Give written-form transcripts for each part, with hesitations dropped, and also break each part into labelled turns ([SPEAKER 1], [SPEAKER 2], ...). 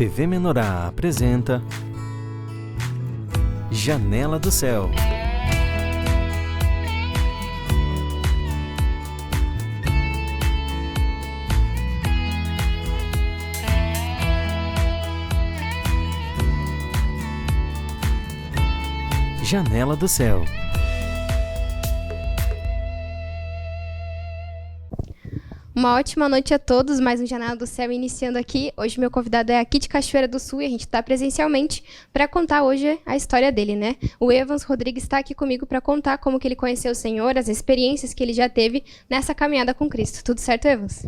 [SPEAKER 1] TV Menorá apresenta Janela do Céu. Janela do Céu.
[SPEAKER 2] Uma ótima noite a todos, mais um Janela do Céu iniciando aqui. Hoje meu convidado é aqui de Cachoeira do Sul e a gente está presencialmente para contar hoje a história dele, né? O Evans Rodrigues está aqui comigo para contar como que ele conheceu o Senhor, as experiências que ele já teve nessa caminhada com Cristo. Tudo certo, Evans?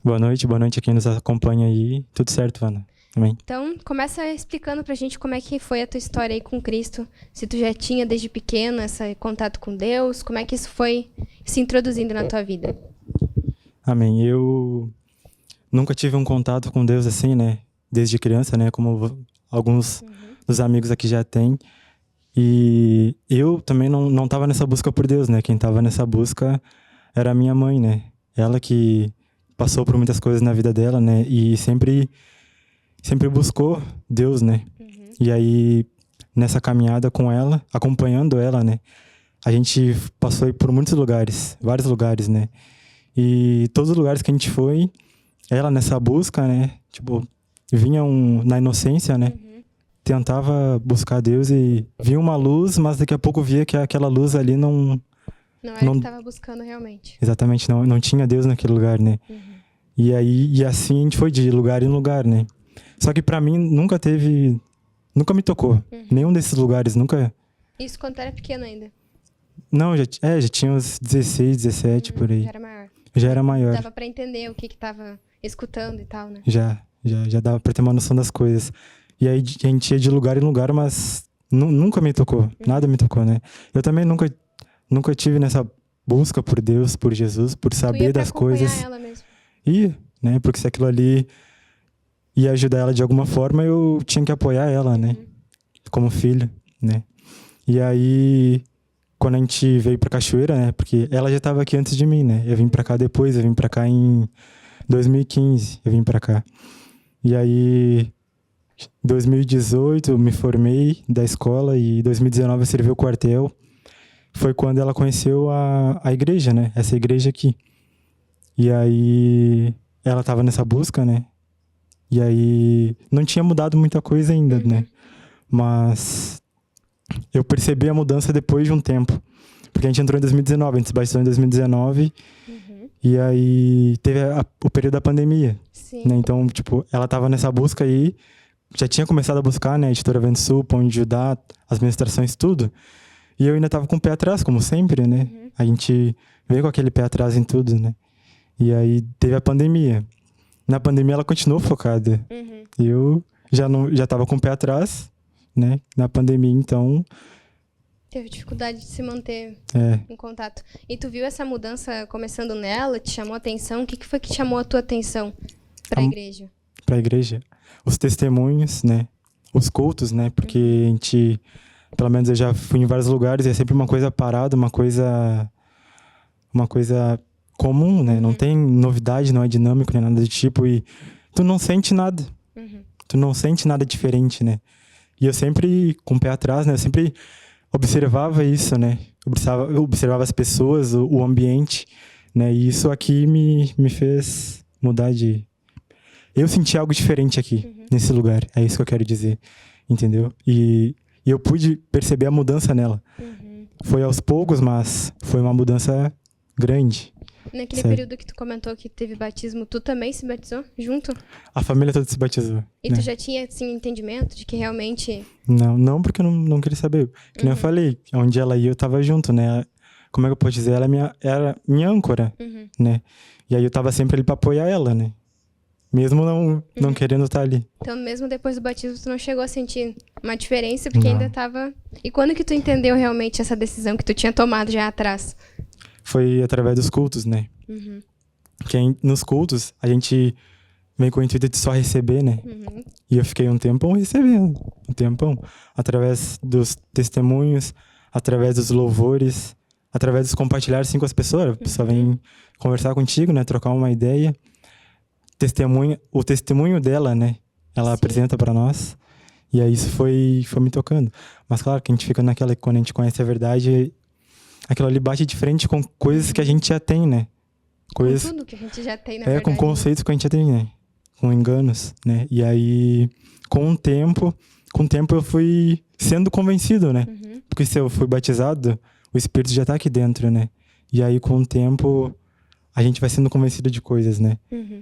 [SPEAKER 3] Boa noite a quem nos acompanha aí. Tudo certo, Ana? Amém.
[SPEAKER 2] Então, começa explicando pra gente como é que foi a tua história aí com Cristo. Se tu já tinha desde pequeno esse contato com Deus, como é que isso foi se introduzindo na tua vida?
[SPEAKER 3] Amém. Eu nunca tive um contato com Deus assim, né? Desde criança, né? Como alguns dos amigos aqui já têm. E eu também não tava nessa busca por Deus, né? Quem tava nessa busca era a minha mãe, né? Ela que passou por muitas coisas na vida dela, né? E sempre buscou Deus, né? E aí, nessa caminhada com ela, acompanhando ela, né? A gente passou aí por muitos lugares, vários lugares, né? E todos os lugares que a gente foi, ela nessa busca, né? Tipo, vinha na inocência, né? Tentava buscar Deus e via uma luz, mas daqui a pouco via que aquela luz ali não
[SPEAKER 2] era que estava buscando realmente.
[SPEAKER 3] Exatamente, não tinha Deus naquele lugar, né? E assim a gente foi de lugar em lugar, né? Só que pra mim nunca me tocou. Nenhum desses lugares, nunca...
[SPEAKER 2] Isso quando era pequeno ainda?
[SPEAKER 3] Não, já tinha uns 16, 17, por aí.
[SPEAKER 2] Já era maior.
[SPEAKER 3] Já era maior.
[SPEAKER 2] Dava pra entender o que tava escutando e tal, né?
[SPEAKER 3] Já dava pra ter uma noção das coisas. E aí a gente ia de lugar em lugar, mas nunca me tocou. Nada me tocou, né? Eu também nunca tive nessa busca por Deus, por Jesus, por saber das coisas.
[SPEAKER 2] Ela mesmo.
[SPEAKER 3] Ia, né? Porque se aquilo ali ia ajudar ela de alguma forma, eu tinha que apoiar ela, né? Como filho, né? E aí, quando a gente veio pra Cachoeira, né? Porque ela já estava aqui antes de mim, né? Eu vim pra cá depois, eu vim pra cá em 2015, eu vim pra cá. E aí, 2018, eu me formei da escola e em 2019 eu servi o quartel. Foi quando ela conheceu a igreja, né? Essa igreja aqui. E aí, ela estava nessa busca, né? E aí, não tinha mudado muita coisa ainda, né? Mas eu percebi a mudança depois de um tempo. Porque a gente entrou em 2019, a gente se batizou em 2019. E aí, teve o período da pandemia.
[SPEAKER 2] Sim.
[SPEAKER 3] Né? Então, tipo, ela tava nessa busca aí. Já tinha começado a buscar, né? A Editora Vento Sul, Pão de Judá, as ministrações, tudo. E eu ainda tava com o pé atrás, como sempre, né? A gente veio com aquele pé atrás em tudo, né? E aí, teve a pandemia. Na pandemia ela continuou focada. E eu já tava com o pé atrás, né? Na pandemia, então...
[SPEAKER 2] Teve dificuldade de se manter em contato. E tu viu essa mudança começando nela? Te chamou a atenção? O que foi que chamou a tua atenção pra igreja?
[SPEAKER 3] Pra igreja? Os testemunhos, né? Os cultos, né? Porque a gente... Pelo menos eu já fui em vários lugares e é sempre uma coisa parada, uma coisa comum, né? Não tem novidade, não é dinâmico, nem nada do tipo. E tu não sente nada. Tu não sente nada diferente, né? E eu sempre, com o pé atrás, né? Eu sempre observava isso, né? Observava as pessoas, o ambiente, né? E isso aqui me fez mudar de... Eu senti algo diferente aqui, nesse lugar. É isso que eu quero dizer, entendeu? E eu pude perceber a mudança nela. Foi aos poucos, mas foi uma mudança grande.
[SPEAKER 2] Naquele período que tu comentou que teve batismo, tu também se batizou junto?
[SPEAKER 3] A família toda se batizou.
[SPEAKER 2] E
[SPEAKER 3] né?
[SPEAKER 2] tu já tinha, assim, entendimento de que realmente...
[SPEAKER 3] Não porque eu não queria saber. Que nem eu falei, onde ela ia eu tava junto, né? Como é que eu posso dizer? Ela era minha âncora, né? E aí eu tava sempre ali pra apoiar ela, né? Mesmo não querendo estar ali.
[SPEAKER 2] Então, mesmo depois do batismo, tu não chegou a sentir uma diferença, porque ainda tava... E quando que tu entendeu realmente essa decisão que tu tinha tomado já atrás?
[SPEAKER 3] Foi através dos cultos, né? Porque nos cultos, a gente vem com o intuito de só receber, né? E eu fiquei um tempão recebendo. Através dos testemunhos, através dos louvores, através dos compartilhar assim com as pessoas. A pessoa vem conversar contigo, né? Trocar uma ideia. O testemunho dela, né? ela
[SPEAKER 2] Sim.
[SPEAKER 3] apresenta pra nós. E aí isso foi me tocando. Mas claro que a gente fica naquela, quando a gente conhece a verdade, aquilo ali bate de frente com coisas que a gente já tem, né?
[SPEAKER 2] Com
[SPEAKER 3] Coisas,
[SPEAKER 2] tudo que a gente já tem, na
[SPEAKER 3] com
[SPEAKER 2] verdade. Né?
[SPEAKER 3] conceitos que a gente já tem, né? Com enganos, né? E aí, com o tempo eu fui sendo convencido, né?
[SPEAKER 2] Uhum.
[SPEAKER 3] Porque se eu fui batizado, o Espírito já tá aqui dentro, né? E aí, com o tempo, a gente vai sendo convencido de coisas, né?
[SPEAKER 2] Uhum.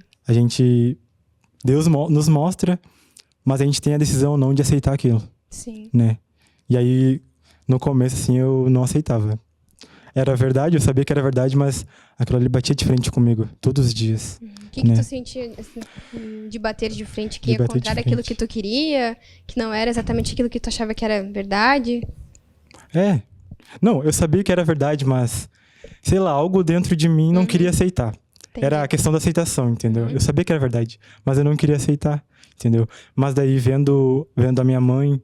[SPEAKER 3] Deus nos mostra, mas a gente tem a decisão ou não de aceitar aquilo,
[SPEAKER 2] Sim.
[SPEAKER 3] né? E aí, no começo, assim, eu não aceitava. Era verdade, eu sabia que era verdade, mas aquilo ali batia de frente comigo, todos os dias.
[SPEAKER 2] O que
[SPEAKER 3] né?
[SPEAKER 2] tu sentia assim, de bater de frente, que
[SPEAKER 3] De
[SPEAKER 2] ia
[SPEAKER 3] bater de
[SPEAKER 2] contrário àquilo
[SPEAKER 3] frente.
[SPEAKER 2] que tu queria, que não era exatamente aquilo que tu achava que era verdade?
[SPEAKER 3] Não, eu sabia que era verdade, mas, sei lá, algo dentro de mim não queria aceitar.
[SPEAKER 2] Entendi.
[SPEAKER 3] Era a questão da aceitação, entendeu?
[SPEAKER 2] Uhum.
[SPEAKER 3] Eu sabia que era verdade, mas eu não queria aceitar, entendeu? Mas daí, vendo a minha mãe,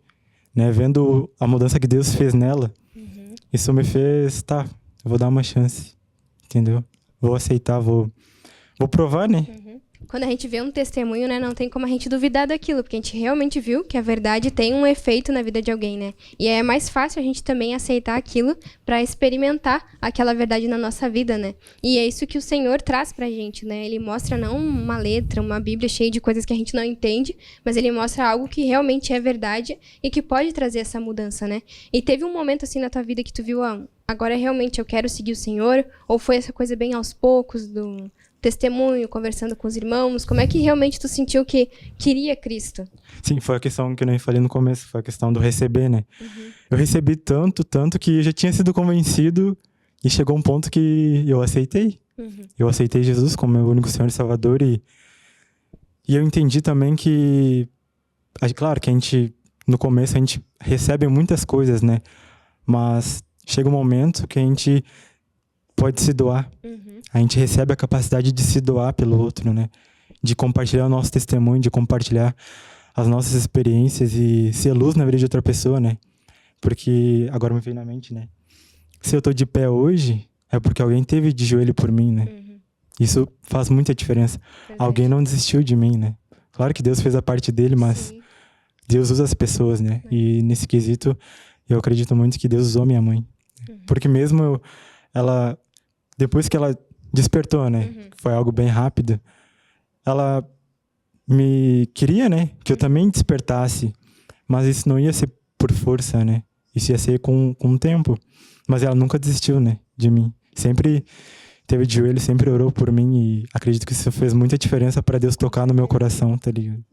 [SPEAKER 3] né, vendo a mudança que Deus fez nela, isso me fez, tá, eu vou dar uma chance, entendeu? Vou aceitar, vou provar, né?
[SPEAKER 2] Quando a gente vê um testemunho, né, não tem como a gente duvidar daquilo, porque a gente realmente viu que a verdade tem um efeito na vida de alguém, né? E é mais fácil a gente também aceitar aquilo para experimentar aquela verdade na nossa vida, né? E é isso que o Senhor traz pra gente, né? Ele mostra não uma letra, uma Bíblia cheia de coisas que a gente não entende, mas ele mostra algo que realmente é verdade e que pode trazer essa mudança, né? E teve um momento assim na tua vida que tu viu, agora realmente eu quero seguir o Senhor, ou foi essa coisa bem aos poucos do testemunho, conversando com os irmãos? Como é que realmente tu sentiu que queria Cristo?
[SPEAKER 3] Sim, foi a questão que eu nem falei no começo, foi a questão do receber, né? Eu recebi tanto que eu já tinha sido convencido e chegou um ponto que eu aceitei. Eu aceitei Jesus como meu único Senhor e Salvador e eu entendi também que, claro que no começo a gente recebe muitas coisas, né? Mas chega um momento que a gente pode se doar. A gente recebe a capacidade de se doar pelo outro, né? De compartilhar o nosso testemunho, de compartilhar as nossas experiências e ser luz na vida de outra pessoa, né? Porque agora me veio na mente, né? Se eu tô de pé hoje, é porque alguém teve de joelho por mim, né? Isso faz muita diferença.
[SPEAKER 2] Verdade.
[SPEAKER 3] Alguém não desistiu de mim, né? Claro que Deus fez a parte dele, mas
[SPEAKER 2] Sim.
[SPEAKER 3] Deus usa as pessoas, né? E nesse quesito, eu acredito muito que Deus usou minha mãe. Porque mesmo ela, depois que ela despertou, né? Foi algo bem rápido. Ela me queria, né? Que eu também despertasse. Mas isso não ia ser por força, né? Isso ia ser com o tempo. Mas ela nunca desistiu, né? De mim. Sempre teve de joelho, sempre orou por mim. E acredito que isso fez muita diferença para Deus tocar no meu coração, tá ligado?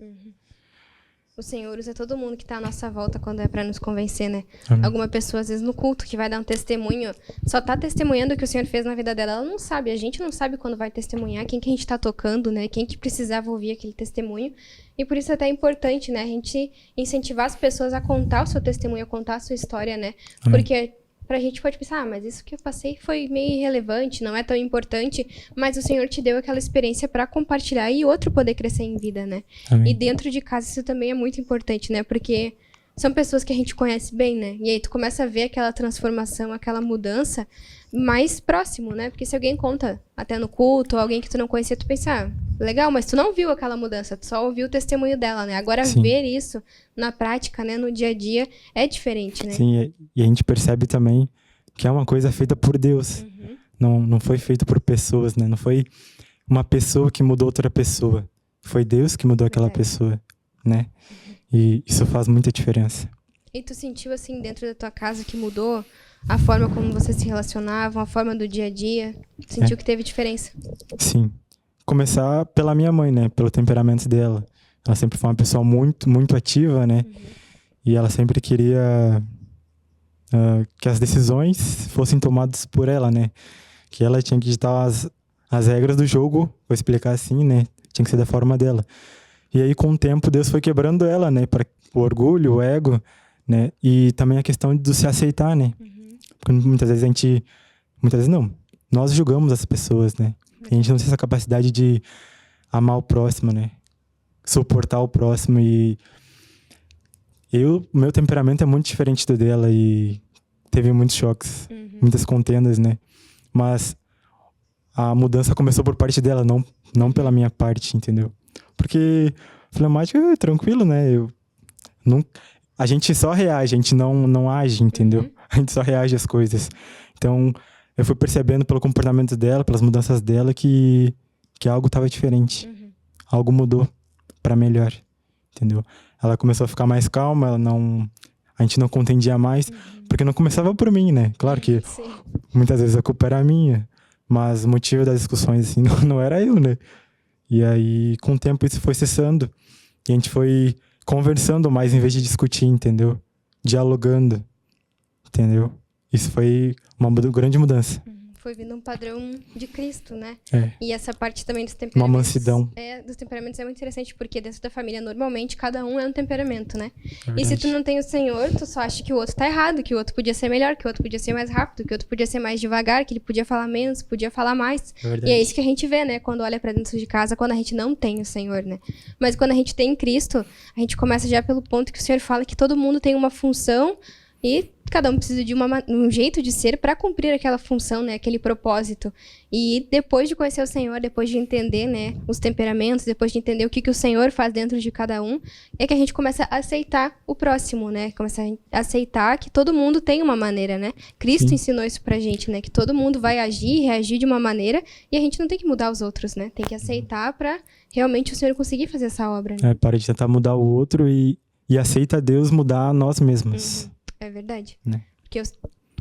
[SPEAKER 2] O Senhor usa todo mundo que tá à nossa volta quando é pra nos convencer, né?
[SPEAKER 3] Amém.
[SPEAKER 2] Alguma pessoa, às vezes, no culto, que vai dar um testemunho, só tá testemunhando o que o Senhor fez na vida dela. Ela não sabe, a gente não sabe quando vai testemunhar, quem que a gente tá tocando, né? Quem que precisava ouvir aquele testemunho. E por isso é até importante, né? A gente incentivar as pessoas a contar o seu testemunho, a contar a sua história, né?
[SPEAKER 3] Amém.
[SPEAKER 2] Porque pra gente pode pensar, mas isso que eu passei foi meio irrelevante, não é tão importante, mas o Senhor te deu aquela experiência pra compartilhar e outro poder crescer em vida, né?
[SPEAKER 3] Amém.
[SPEAKER 2] E dentro de casa isso também é muito importante, né? Porque são pessoas que a gente conhece bem, né? E aí tu começa a ver aquela transformação, aquela mudança mais próximo, né? Porque se alguém conta até no culto, ou alguém que tu não conhecia, tu pensa, legal, mas tu não viu aquela mudança, tu só ouviu o testemunho dela, né? Agora
[SPEAKER 3] Sim.
[SPEAKER 2] ver isso na prática, né? No dia a dia, é diferente, né?
[SPEAKER 3] Sim, e a gente percebe também que é uma coisa feita por Deus. Não foi feito por pessoas, né? Não foi uma pessoa que mudou outra pessoa. Foi Deus que mudou aquela
[SPEAKER 2] Verdade.
[SPEAKER 3] pessoa, né? E isso faz muita diferença.
[SPEAKER 2] E tu sentiu, assim, dentro da tua casa que mudou a forma como vocês se relacionavam, a forma do dia a dia? Tu sentiu que teve diferença?
[SPEAKER 3] Sim. Começar pela minha mãe, né? Pelo temperamento dela. Ela sempre foi uma pessoa muito, muito ativa, né? E ela sempre queria que as decisões fossem tomadas por ela, né? Que ela tinha que ditar as regras do jogo, vou explicar assim, né? Tinha que ser da forma dela. E aí, com o tempo, Deus foi quebrando ela, né? Para o orgulho, o ego, né? E também a questão de se aceitar, né? Porque muitas vezes muitas vezes não. Nós julgamos as pessoas, né? E a gente não tem essa capacidade de amar o próximo, né? Suportar o próximo e meu temperamento é muito diferente do dela e teve muitos choques, muitas contendas, né? Mas a mudança começou por parte dela, não pela minha parte, entendeu? Porque Fleumático, tranquilo, né? Não, a gente só reage, a gente não age, entendeu? A gente só reage às coisas. Então, eu fui percebendo pelo comportamento dela, pelas mudanças dela, que algo estava diferente. Algo mudou para melhor, entendeu? Ela começou a ficar mais calma, a gente não contendia mais, porque não começava por mim, né? Claro que muitas vezes a culpa era minha, mas o motivo das discussões, assim, não era eu, né? E aí, com o tempo, isso foi cessando. E a gente foi conversando mais em vez de discutir, entendeu? Dialogando, entendeu? Isso foi uma grande mudança.
[SPEAKER 2] Foi vindo um padrão de Cristo, né?
[SPEAKER 3] É.
[SPEAKER 2] E essa parte também dos temperamentos.
[SPEAKER 3] Uma mansidão.
[SPEAKER 2] Dos temperamentos é muito interessante, porque dentro da família, normalmente, cada um é um temperamento, né?
[SPEAKER 3] É
[SPEAKER 2] E se tu não tem o Senhor, tu só acha que o outro tá errado, que o outro podia ser melhor, que o outro podia ser mais rápido, que o outro podia ser mais devagar, que ele podia falar menos, podia falar mais.
[SPEAKER 3] É
[SPEAKER 2] E é isso que a gente vê, né? Quando olha pra dentro de casa, quando a gente não tem o Senhor, né? Mas quando a gente tem Cristo, a gente começa já pelo ponto que o Senhor fala que todo mundo tem uma função e cada um precisa de um jeito de ser para cumprir aquela função, né? Aquele propósito. E depois de conhecer o Senhor, depois de entender, né, os temperamentos, depois de entender o que o Senhor faz dentro de cada um, é que a gente começa a aceitar o próximo, né? Começa a aceitar que todo mundo tem uma maneira, né? Cristo ensinou isso pra gente, né? Que todo mundo vai agir e reagir de uma maneira e a gente não tem que mudar os outros, né? Tem que aceitar para realmente o Senhor conseguir fazer essa obra, né?
[SPEAKER 3] Para de tentar mudar o outro e aceita Deus mudar nós mesmos.
[SPEAKER 2] É verdade.
[SPEAKER 3] Né?
[SPEAKER 2] Porque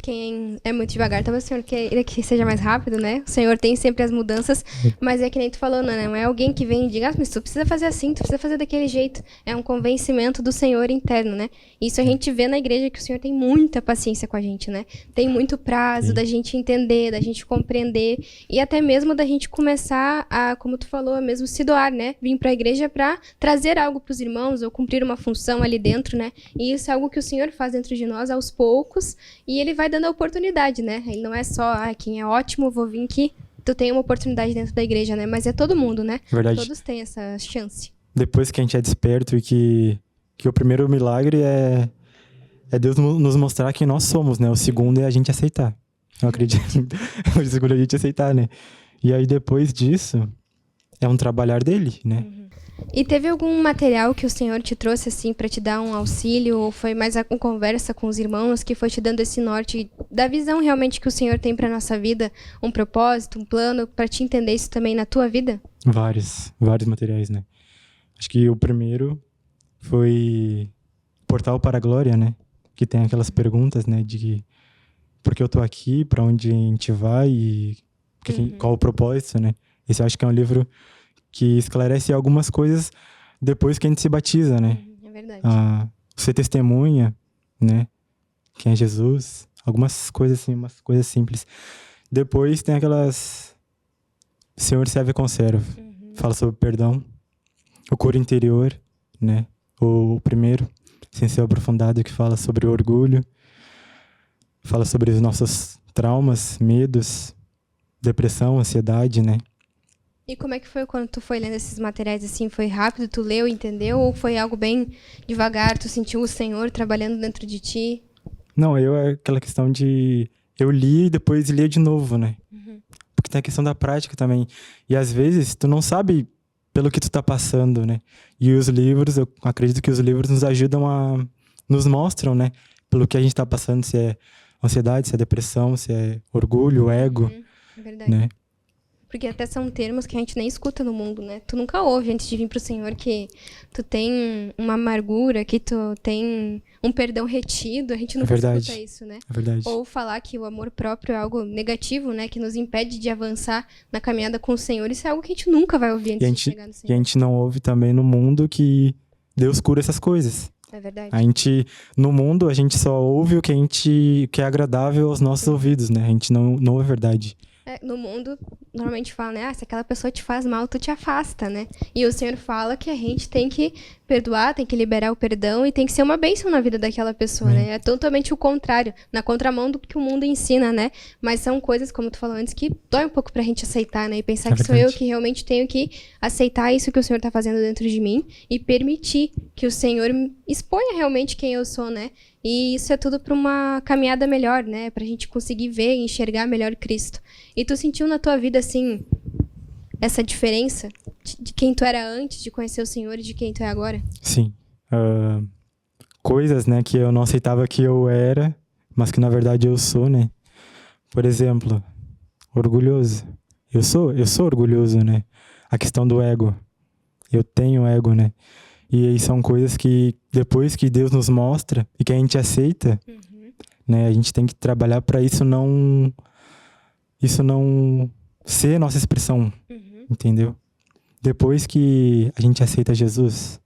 [SPEAKER 2] quem é muito devagar, talvez o Senhor queira que seja mais rápido, né? O Senhor tem sempre as mudanças, mas é que nem tu falou, não é alguém que vem e diga, mas tu precisa fazer assim, tu precisa fazer daquele jeito. É um convencimento do Senhor interno, né? Isso a gente vê na igreja, que o Senhor tem muita paciência com a gente, né? Tem muito prazo da gente entender, da gente compreender e até mesmo da gente começar a, como tu falou, mesmo se doar, né? Vir pra igreja pra trazer algo pros irmãos ou cumprir uma função ali dentro, né? E isso é algo que o Senhor faz dentro de nós aos poucos e Ele vai dando a oportunidade, né? Ele não é só, quem é ótimo, vou vir que tu tem uma oportunidade dentro da igreja, né? Mas é todo mundo, né?
[SPEAKER 3] Verdade.
[SPEAKER 2] Todos têm essa chance.
[SPEAKER 3] Depois que a gente é desperto e que o primeiro milagre é Deus nos mostrar quem nós somos, né? O segundo é a gente aceitar. Eu acredito. O segundo é a gente aceitar, né? E aí depois disso, é um trabalhar dele, né?
[SPEAKER 2] E teve algum material que o Senhor te trouxe, assim, pra te dar um auxílio? Ou foi mais uma conversa com os irmãos que foi te dando esse norte da visão realmente que o Senhor tem pra nossa vida? Um propósito, um plano, pra te entender isso também na tua vida?
[SPEAKER 3] Vários materiais, né? Acho que o primeiro foi Portal para a Glória, né? Que tem aquelas perguntas, né? De por que eu tô aqui, pra onde a gente vai e qual o propósito, né? Esse eu acho que é um livro que esclarece algumas coisas depois que a gente se batiza, né?
[SPEAKER 2] É verdade.
[SPEAKER 3] Você testemunha, né? Quem é Jesus. Algumas coisas assim, umas coisas simples. Depois tem aquelas... Senhor serve e conserva. Fala sobre perdão. O coro interior, né? O primeiro, sem ser aprofundado, que fala sobre o orgulho. Fala sobre os nossos traumas, medos, depressão, ansiedade, né?
[SPEAKER 2] E como é que foi quando tu foi lendo esses materiais, assim? Foi rápido, tu leu, entendeu? Ou foi algo bem devagar, tu sentiu o Senhor trabalhando dentro de ti?
[SPEAKER 3] Não, aquela questão de... Eu li e depois lia de novo, né? Porque tem a questão da prática também. E às vezes tu não sabe pelo que tu tá passando, né? E os livros, eu acredito que os livros nos ajudam nos mostram, né? Pelo que a gente tá passando, se é ansiedade, se é depressão, se é orgulho, ego,
[SPEAKER 2] É verdade.
[SPEAKER 3] né?
[SPEAKER 2] Porque até são termos que a gente nem escuta no mundo, né? Tu nunca ouve antes de vir pro Senhor que tu tem uma amargura, que tu tem um perdão retido. A gente nunca escuta isso, né?
[SPEAKER 3] É verdade.
[SPEAKER 2] Ou falar que o amor próprio é algo negativo, né? Que nos impede de avançar na caminhada com o Senhor. Isso é algo que a gente nunca vai ouvir antes de chegar no Senhor.
[SPEAKER 3] E a gente não ouve também no mundo que Deus cura essas coisas.
[SPEAKER 2] É verdade.
[SPEAKER 3] No mundo, a gente só ouve o que é agradável aos nossos ouvidos, né? A gente não ouve a verdade.
[SPEAKER 2] No mundo, normalmente fala, né? Se aquela pessoa te faz mal, tu te afasta, né? E o Senhor fala que a gente tem que perdoar, tem que liberar o perdão e tem que ser uma bênção na vida daquela pessoa, né? É totalmente o contrário, na contramão do que o mundo ensina, né? Mas são coisas, como tu falou antes, que dói um pouco pra gente aceitar, né? E pensar que sou eu que realmente tenho que aceitar isso que o Senhor tá fazendo dentro de mim e permitir que o Senhor exponha realmente quem eu sou, né? E isso é tudo para uma caminhada melhor, né? Pra gente conseguir ver e enxergar melhor Cristo. E tu sentiu na tua vida, assim, essa diferença de quem tu era antes de conhecer o Senhor e de quem tu é agora?
[SPEAKER 3] Sim. Coisas, né, que eu não aceitava que eu era, mas que na verdade eu sou, né? Por exemplo, orgulhoso. Eu sou orgulhoso, né? A questão do ego. Eu tenho ego, né? E aí são coisas que depois que Deus nos mostra e que a gente aceita, né, a gente tem que trabalhar para isso não ser nossa expressão, entendeu? Depois que a gente aceita Jesus,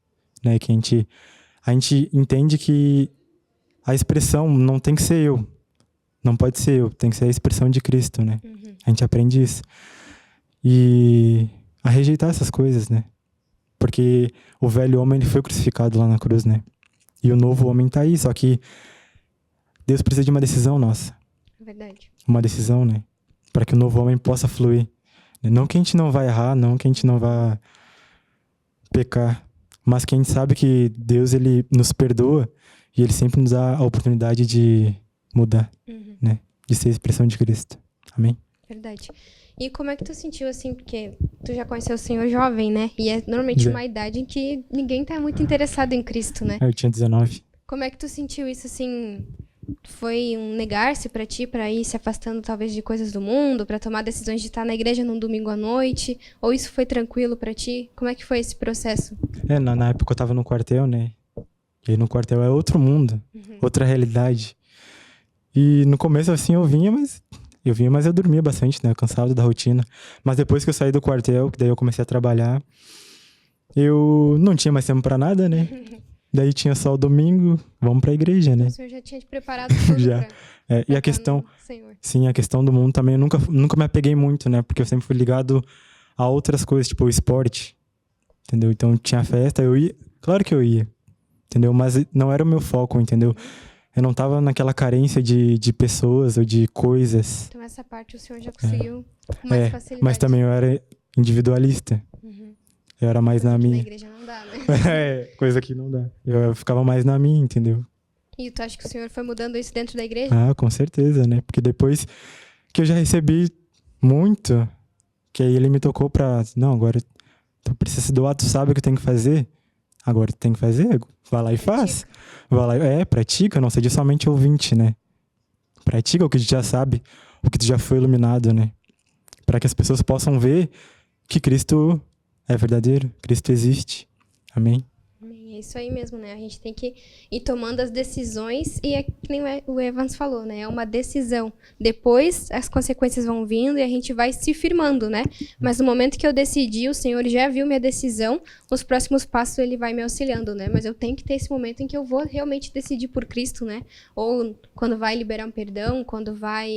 [SPEAKER 3] né, que a gente entende que a expressão não tem que ser eu, não pode ser eu, tem que ser a expressão de Cristo, né? A gente aprende isso. E a rejeitar essas coisas, né? Porque o velho homem ele foi crucificado lá na cruz, né? E o novo homem tá aí, só que Deus precisa de uma decisão nossa.
[SPEAKER 2] Verdade.
[SPEAKER 3] Uma decisão, né? Para que o novo homem possa fluir. Não que a gente não vai errar, não que a gente não vá pecar, mas que a gente sabe que Deus ele nos perdoa e ele sempre nos dá a oportunidade de mudar, né? De ser a expressão de Cristo. Amém?
[SPEAKER 2] Verdade. E como é que tu sentiu, assim, porque tu já conheceu o Senhor jovem, né? E é normalmente uma idade em que ninguém tá muito interessado em Cristo, né?
[SPEAKER 3] Eu tinha 19.
[SPEAKER 2] Como é que tu sentiu isso, assim? Foi um negar-se pra ti, pra ir se afastando talvez de coisas do mundo, pra tomar decisões de estar na igreja num domingo à noite? Ou isso foi tranquilo pra ti? Como é que foi esse processo?
[SPEAKER 3] Na época eu tava no quartel, né? E aí no quartel é outro mundo, outra realidade. E no começo, assim, eu vinha, mas eu dormia bastante, né? Cansado da rotina. Mas depois que eu saí do quartel, que daí eu comecei a trabalhar, eu não tinha mais tempo pra nada, né? Daí tinha só o domingo, vamos pra igreja, né?
[SPEAKER 2] O Senhor já tinha te preparado tudo
[SPEAKER 3] Já. E a questão, sim, a questão do mundo também, eu nunca me apeguei muito, né? Porque eu sempre fui ligado a outras coisas, tipo o esporte, entendeu? Então tinha festa, eu ia, claro que eu ia, entendeu? Mas não era o meu foco, entendeu? Eu não tava naquela carência de pessoas ou de coisas.
[SPEAKER 2] Então essa parte o Senhor já conseguiu com mais facilidade.
[SPEAKER 3] Mas também eu era individualista. Eu era mais na minha.
[SPEAKER 2] Na igreja não dá, né?
[SPEAKER 3] Coisa que não dá. Eu ficava mais na minha, entendeu?
[SPEAKER 2] E tu acha que o Senhor foi mudando isso dentro da igreja?
[SPEAKER 3] Ah, com certeza, né? Porque depois que eu já recebi muito, que aí ele me tocou pra... Não, agora tu precisa se doar, tu sabe o que tem que fazer. Agora tu tem que fazer, vai lá e faz. Vai lá, pratica, não seja somente ouvinte, né? Pratica o que tu já sabe, o que tu já foi iluminado, né? Para que as pessoas possam ver que Cristo é verdadeiro, Cristo existe. Amém?
[SPEAKER 2] É isso aí mesmo, né? A gente tem que ir tomando as decisões e é que nem o Evans falou, né? É uma decisão. Depois as consequências vão vindo e a gente vai se firmando, né? Mas no momento que eu decidi, o Senhor já viu minha decisão, os próximos passos ele vai me auxiliando, né? Mas eu tenho que ter esse momento em que eu vou realmente decidir por Cristo, né? Ou quando vai liberar um perdão, quando vai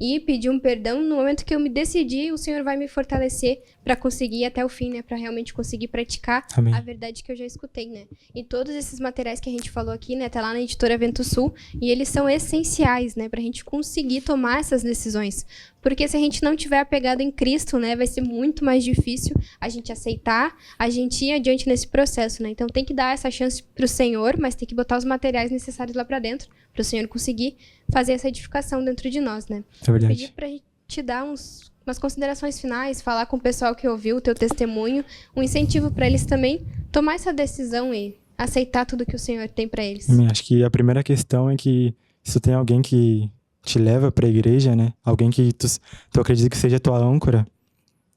[SPEAKER 2] ir pedir um perdão, no momento que eu me decidi, o Senhor vai me fortalecer para conseguir ir até o fim, né? Para realmente conseguir praticar
[SPEAKER 3] Amém.
[SPEAKER 2] a verdade que eu já escutei, né? E todos esses materiais que a gente falou aqui, né? Tá lá na editora Vento Sul e eles são essenciais, né? Pra gente conseguir tomar essas decisões. Porque se a gente não tiver apegado em Cristo, né? Vai ser muito mais difícil a gente aceitar, a gente ir adiante nesse processo, né? Então tem que dar essa chance pro Senhor, mas tem que botar os materiais necessários lá pra dentro, pro Senhor conseguir fazer essa edificação dentro de nós, né?
[SPEAKER 3] É verdade.
[SPEAKER 2] Pedir pra gente te dar umas considerações finais, falar com o pessoal que ouviu o teu testemunho, um incentivo para eles também tomar essa decisão e aceitar tudo que o Senhor tem para eles.
[SPEAKER 3] Acho que a primeira questão é que se tu tem alguém que te leva pra igreja, né? Alguém que tu acredita que seja tua âncora,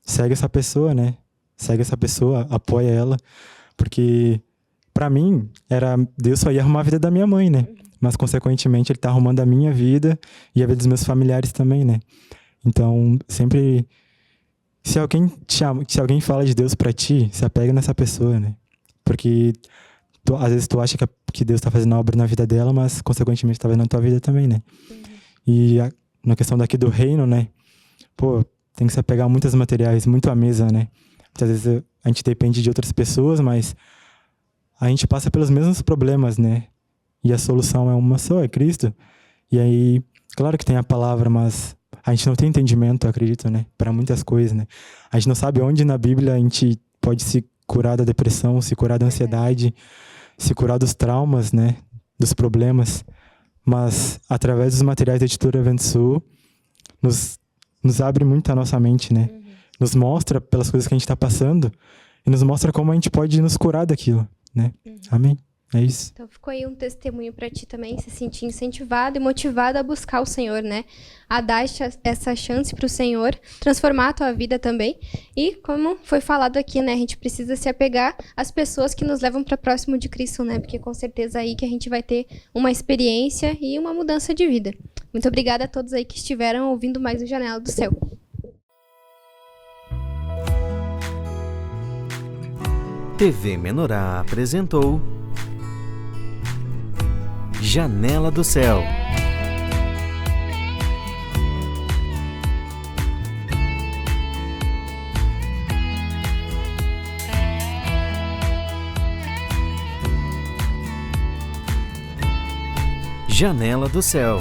[SPEAKER 3] segue essa pessoa, né? Segue essa pessoa, apoia ela, porque pra mim Deus só ia arrumar a vida da minha mãe, né? Mas consequentemente ele tá arrumando a minha vida e a vida dos meus familiares também, né? Então, sempre, se alguém fala de Deus pra ti, se apega nessa pessoa, né? Porque às vezes tu acha que Deus tá fazendo a obra na vida dela, mas consequentemente tá fazendo na tua vida também, né? E na questão daqui do reino, né? Pô, tem que se apegar a muitos materiais, muito à mesa, né? Muitas vezes a gente depende de outras pessoas, mas a gente passa pelos mesmos problemas, né? E a solução é uma só, é Cristo. E aí, claro que tem a palavra, mas a gente não tem entendimento, eu acredito, né? Para muitas coisas, né? A gente não sabe onde na Bíblia a gente pode se curar da depressão, se curar da ansiedade, se curar dos traumas, né? Dos problemas. Mas, através dos materiais da editora Vento Sul, nos abre muito a nossa mente, né? nos mostra pelas coisas que a gente está passando e nos mostra como a gente pode nos curar daquilo, né? Amém. É isso.
[SPEAKER 2] Então ficou aí um testemunho para ti também se sentir incentivado e motivado a buscar o Senhor, né? A dar essa chance para o Senhor transformar a tua vida também. E como foi falado aqui, né? A gente precisa se apegar às pessoas que nos levam para próximo de Cristo, né? Porque com certeza aí que a gente vai ter uma experiência e uma mudança de vida. Muito obrigada a todos aí que estiveram ouvindo mais o Janela do Céu.
[SPEAKER 1] TV Menorá apresentou Janela do Céu. Janela do Céu.